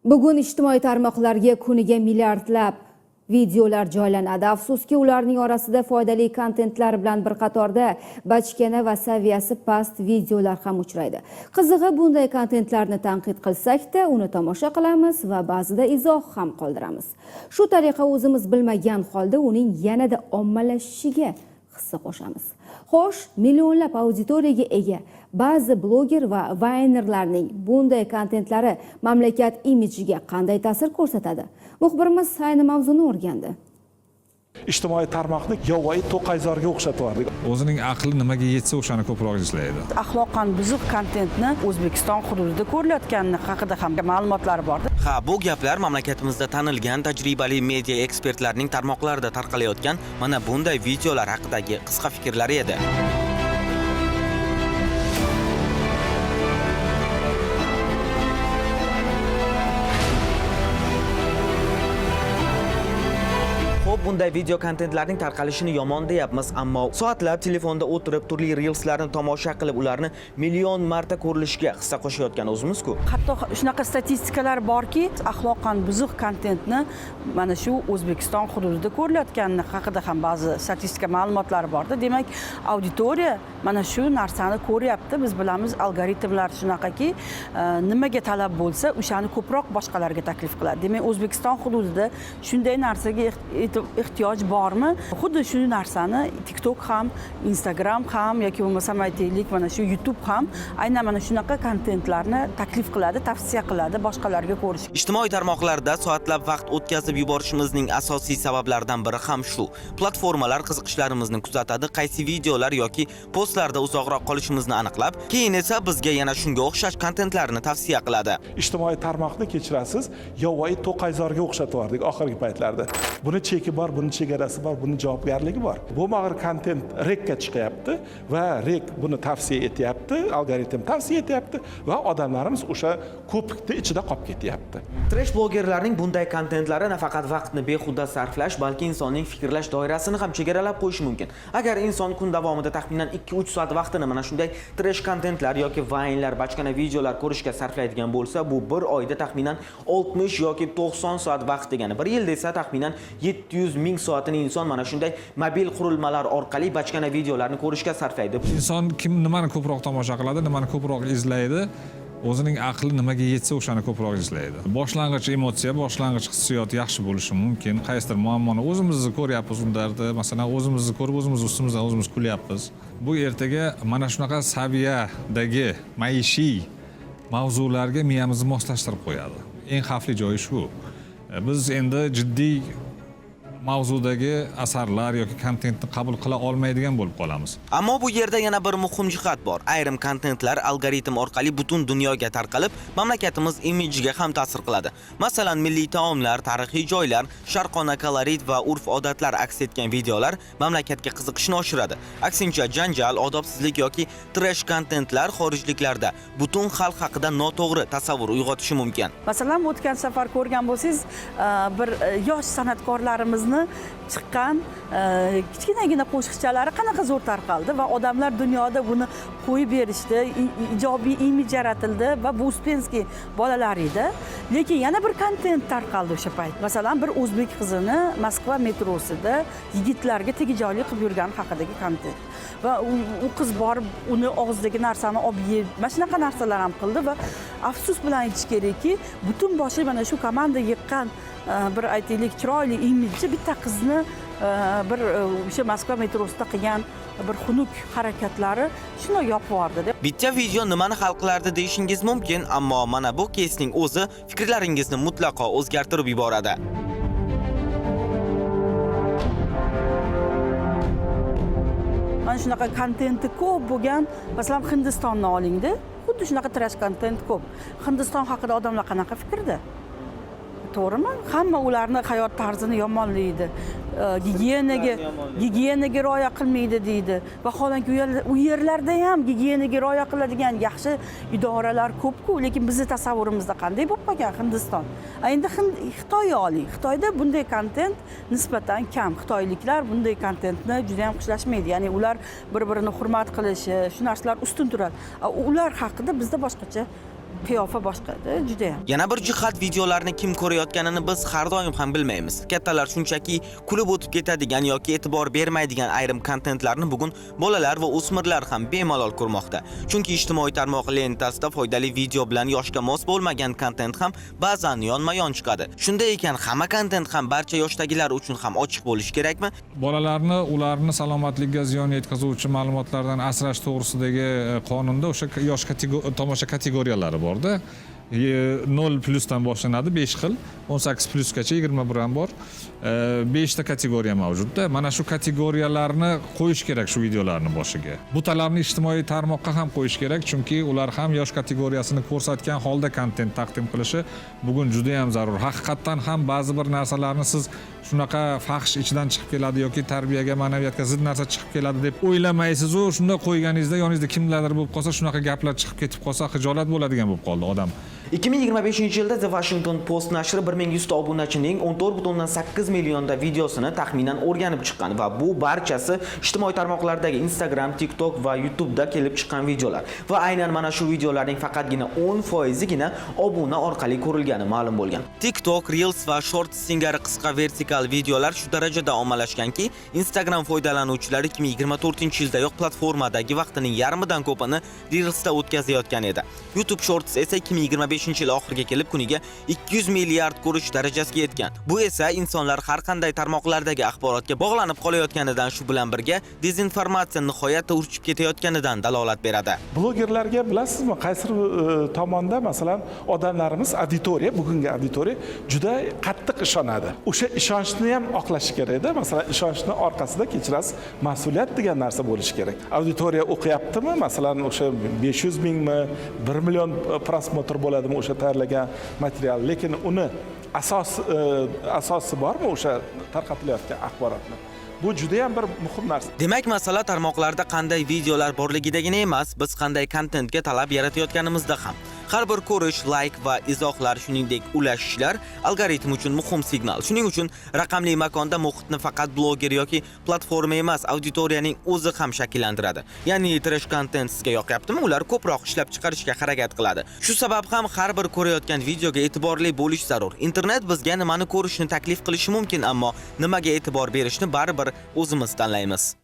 Bugun ijtimoiy tarmoqlarga kuniga milliardlab videolar joylanadi. Afsuski, ularning orasida foydali kontentlar bilan bir qatorda bachkana va saviyasi past videolar ham uchraydi. Qizig'i, bunday kontentlarni tanqid qilsak-da, uni tomosha qilamiz va ba'zida izoh ham qoldiramiz. Shu tariqa o'zimiz bilmagan holda uning yanada ommalashishiga hissa qo'shamiz. Xo'sh, millionlab auditoriyaga ega ba'zi bloger va vaynerlarning bunday kontentlari mamlakat imijiga qanday ta'sir ko'rsatadi? Muxbirimiz ayni mavzuni o'rgandi. Ijtimoiy tarmoqni yovvoyi to'qayzorga o'xshatib O'zining aqli nimaga yetsa o'shani ko'proq izlaydi. Axloqan buzuq kontentni O'zbekiston hududida ko'rilayotgani haqida ham ma'lumotlar bor. Ha, bu gaplar mamlakatimizda tanilgan tajribali media ekspertlarning tarmoqlarida tarqalayotgan mana bunday videolar haqidagi qisqa fikrlari edi. Bunday video kontentlarning tarqalishini yomon deyapmiz, ammo soatlab telefonda o'tirib turli reelslarni tomosha qilib, ularni million marta ko'rilishiga hissa qo'shayotgan o'zimiz-ku. Hatto shunaqa statistikalar borki, axloqan buzuq kontentni mana shu O'zbekiston hududida ko'rilayotgani haqida ham ba'zi statistika ma'lumotlari borda. Demak, auditoriya mana shu narsani ko'ryapti. Biz bilamiz, algoritmlar shunaqaki, nimaga talab bo'lsa, o'shani ko'proq boshqalarga taklif qiladi. Demak, O'zbekiston hududida shunday narsaga ehtiyoj bormi? Xuddi shu narsani TikTok ham, Instagram ham yoki bo'lmasam aytaylik, mana shu YouTube ham aynan mana shunaqa kontentlarni taklif qiladi, tavsiya qiladi boshqalarga ko'rish. Ijtimoiy tarmoqlarda soatlab vaqt o'tkazib yuborishimizning asosiy sabablaridan biri ham shu. Platformalar qiziqishlarimizni kuzatadi, qaysi videolar yoki postlarda uzoqroq qolishimizni aniqlab, keyin esa bizga yana shunga o'xshash kontentlarni tavsiya qiladi. ijtimoiy tarmoqni kechirasiz, yovvoyi to'qayzorga o'xshatib yubordik oxirgi paytlarda. Buni cheki bor, buni chegarasi bor, buni javobgarligi bor. Bu mag'ir kontent rekka chiqyapti va rek buni tavsiya etyapti, algoritm tavsiya etyapti va odamlarimiz o'sha ko'pikni ichida qolib ketyapti. Trash blogerlarning bunday kontentlari nafaqat vaqtni behuda sarflash, balki insonning fikrlash doirasini ham chegaralab qo'yishi mumkin. Agar inson kun davomida taxminan 2-3 soat vaqtini mana shunday trash kontentlar yoki vaynlar, bachkana videolar ko'rishga sarflaydigan bo'lsa, bu bir oyda taxminan 60 yoki 90 soat vaqt degani. Bir yilda esa taxminan 700 ming soatini inson mana shunday mobil qurilmalar orqali bachkana videolarni ko'rishga sarflaydi. Inson kim nimani ko'proq tomosha qiladi, nimani ko'proq izlaydi, o'zining aqli nimaga yetsa o'shani ko'proq izlaydi. Boshlang'ich emotsiya, boshlang'ich hissiyot yaxshi bo'lishi mumkin. Qaysidir muammoni o'zimizni ko'ryapmiz unlarda, masalan, o'zimizni ko'rib, o'zimiz ustimizdan o'zimiz kulyapmiz. Bu ertaga mana shunaqa saviyadagi maishiy mavzularga miyamizni moslashtirib qo'yadi. Eng xavfli joyi shu. Biz endi jiddiy mavzudagi asarlar yoki kontentni qabul qila olmaydigan bo'lib qolamiz. Ammo bu yerda yana bir muhim jihat bor. Ayrim kontentlar algoritm orqali butun dunyoga tarqalib, mamlakatimiz imijiga ham ta'sir qiladi. Masalan, milliy taomlar, tarixiy joylar, sharqona kolorit va urf-odatlar aks etgan videolar mamlakatga qiziqishni oshiradi. Aksincha, janjal, odobsizlik yoki trash kontentlar xorijliklarda butun xalq haqida noto'g'ri tasavvur uyg'otishi mumkin. Masalan, o'tgan safar ko'rgan bo'lsangiz, bir yosh san'atkorlarimizni chiqqan kichkinagina qo'shiqchalari qanaqa zo'r tarqaldi va odamlar dunyoda buni qo'yib berishdi, ijobiy imij yaratildi va bu Uspenskiy bolalar edi. Lekin yana bir kontent tarqaldi o'sha payt. Masalan, bir o'zbek qizini Moskva metrosida yigitlarga tegajog'lik qilib yurgan haqidagi kontent. Va u qiz borib uni og'zidagi narsani olib yeb, mana shunaqa narsalar ham qildi va afsus bilan aytish kerakki, butun boshi mana shu komanda yiqqan bir aytaylik chiroyli imijchi bitta qizni bir o'sha Moskva metrosida qilgan bir xunuk harakatlari shuni yopib yubordi. Bitta video nimani hal qilardi deyishingiz mumkin, ammo mana bu keysning o'zi fikrlaringizni mutlaqo o'zgartirib yuboradi. Mana shunaqa kontenti ko'p bo'lgan, masalan, Hindistonni olingda, xuddi shunaqa trash kontent ko'p. Hindiston haqida odamlar qanaqa fikrda? To'g'rimi? Hamma ularni hayot tarzini yomonlaydi. Gigiyenaga rioya qilmaydi deydi. Vaholanki u yerlarda ham gigiyenaga rioya qiladigan yaxshi idoralar ko'p-ku, lekin bizning tasavvurimizda qanday bo'lib qolgan Hindiston? Endi Xitoy oling. Xitoyda bunday kontent nisbatan kam. Xitoyliklar bunday kontentni juda ham xushlashmaydi. Ya'ni ular bir-birini hurmat qilishi, shu narsalar ustun turadi. Ular haqida bizda boshqacha qiyofa boshqa juda ham. Yana bir jihat, videolarni kim ko'rayotganini biz har doim ham bilmaymiz. Kattalar shunchaki kulib o'tib ketadigan yoki e'tibor bermaydigan ayrim kontentlarni bugun bolalar va o'smirlar ham bemalol ko'rmoqda. Chunki ijtimoiy tarmoq lentasida foydali video bilan yoshga mos bo'lmagan kontent ham ba'zan yonma-yon chiqadi. Shunday ekan, hamma kontent ham barcha yoshdagilar uchun ham ochiq bo'lishi kerakmi? Bolalarni ularni salomatligiga ziyon yetkazuvchi ma'lumotlardan asrash to'g'risidagi qonunda o'sha yosh tomosha kategoriyalari borda. 0+ dan boshlanadi, 5 xil, 18+ gacha 21 ham bor. 5 ta kategoriya mavjudda. Mana shu kategoriyalarni qo'yish kerak shu videolarning boshiga. Bu talabni ijtimoiy tarmoqqa ham qo'yish kerak, chunki ular ham yosh kategoriyasini ko'rsatgan holda kontent taqdim qilishi bugun juda ham zarur. Haqiqatdan ham ba'zi bir narsalarni siz shunaqa fahsh ichidan chiqib keladi yoki tarbiyaga, ma'naviyatga zid narsa chiqib keladi deb o'ylamaysiz. U shunda qo'yganingizda yoningizda kimlardir bo'lib qolsa, shunaqa gaplar chiqib ketib qolsa, xijolat bo'ladigan bo'lib qoldi odam. 2025-yilda The Washington Post nashri 1100 ta obunachining 14,8 millionda videosini taxminan o'rganib chiqqan va bu barchasi ijtimoiy tarmoqlardagi Instagram, TikTok va YouTube'da kelib chiqqan videolar. Va aynan mana shu videolarning faqatgina 10%gina obuna orqali ko'rilgani ma'lum bo'lgan. TikTok, Reels va Shorts singari qisqa vertikal videolar shu darajada ommalashganki, Instagram foydalanuvchilari 2024-yildayoq platformadagi vaqtining yarmidan ko'pini Reels'da o'tkazayotgan edi. YouTube Shorts esa 2025-yil oxiriga kelib kuniga 200 milliard ko'rish darajasiga yetgan. Bu esa insonlar har qanday tarmoqlardagi axborotga bog'lanib qolayotganidan, shu bilan birga dezinformatsiya nihoyatda urchib ketayotganidan dalolat beradi. Blogerlarga bilasizmi, qaysi tomonda masalan odamlarimiz, auditoriya, bugungi auditoriya juda qattiq ishonadi. O'sha ishonchni ham oqlash kerak-da. Masalan, ishonchni orqasida kechirasiz, mas'uliyat degan narsa bo'lishi kerak. Auditoriya o'qiyaptimi? Masalan, o'sha 500 mingmi, 1 million prosmotr bo'ladimi o'sha tayyorlagan material, lekin uni asosi bormi o'sha tarqatilayotgan axborotni? Bu juda ham bir muhim narsa. Demak, masala tarmoqlarda qanday videolar borligidagina emas, biz qanday kontentga talab yaratayotganimizda ham. Har bir ko'rish, like va izohlar, shuningdek ulashishlar algoritm uchun muhim signal. Shuning uchun raqamli makonda muhitni faqat bloger yoki platforma emas, auditoriyaning o'zi ham shakllantiradi. Ya'ni trash content sizga yoqyaptimi, ular ko'proq ishlab chiqarishga harakat qiladi. Shu sabab ham har bir ko'rayotgan videoga e'tiborli bo'lish zarur. Internet bizga nimani ko'rishni taklif qilishi mumkin, ammo nimaga e'tibor berishni baribir o'zimiz tanlaymiz.